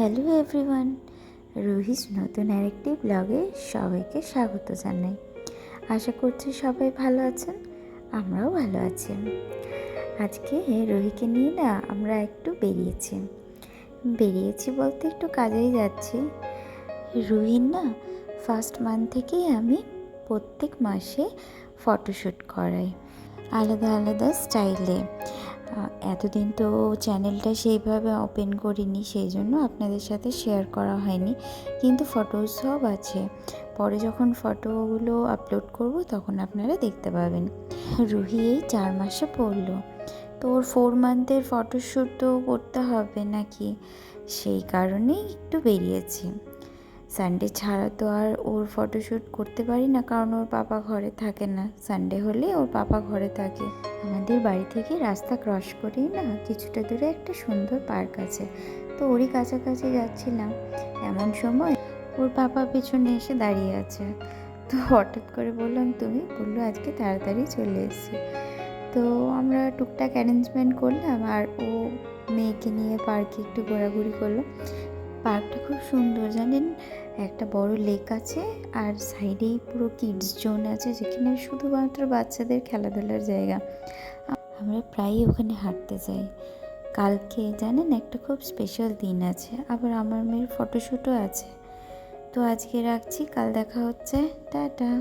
Hello everyone, Ruhi's নতুন আরেকটি ব্লগে সবাইকে স্বাগত জানাই। আশা করছি সবাই ভালো আছেন, আমরাও ভালো আছি। আজকে রুহিকে নিয়ে না আমরা একটু বেরিয়েছি বলতে একটু কাজেই যাচ্ছি। রুহির না ফার্স্ট মান্থ থেকেই আমি প্রত্যেক মাসে ফটোশ্যুট করাই আলাদা আলাদা স্টাইলে। এতদিন তো চ্যানেলটা সেইভাবে ওপেন করিনি, সেই জন্য আপনাদের সাথে শেয়ার করা হয়নি, কিন্তু ফটোজ সব আছে। পরে যখন ফটোগুলো আপলোড করব তখন আপনারা দেখতে পাবেন। রুহি এই 4 মাসে পড়লো, তো ওর 4 মান্থের ফটোশ্যুট তো করতে হবে নাকি, সেই কারণেই একটু বেরিয়েছি। সানডে ছাড়া তো আর ওর ফটোশ্যুট করতে পারি না, কারণ ওর পাপা ঘরে থাকে না। সানডে হলে ওর পাপা ঘরে থাকে। আমাদের বাড়ি থেকে রাস্তা ক্রস করেই না কিছুটা দূরে একটা সুন্দর পার্ক আছে, তো ওরই কাছাকাছি যাচ্ছিলাম। এমন সময় ওর পাপা পেছনে এসে দাঁড়িয়ে আছে, তো হঠাৎ করে বললাম তুমি, বললো আজকে তাড়াতাড়ি চলে এসেছি। তো আমরা টুকটাক অ্যারেঞ্জমেন্ট করলাম, আর ও মেয়েকে নিয়ে পার্কে একটু ঘোরাঘুরি করলো। পার্কটা খুব সুন্দর, জানেন, একটা বড় লেক আছে আর সাইডেই পুরো কিডস জোন আছে, যেখানে শুধুমাত্র বাচ্চাদের খেলাধুলার জায়গা। আমরা প্রায়ই ওখানে হাঁটতে যাই। কালকে জানেন একটা খুব স্পেশাল দিন আছে, আবার আমার মেয়ের ফটোশ্যুটও আছে। তো আজকে রাখছি, কাল দেখা হচ্ছে, টাটা।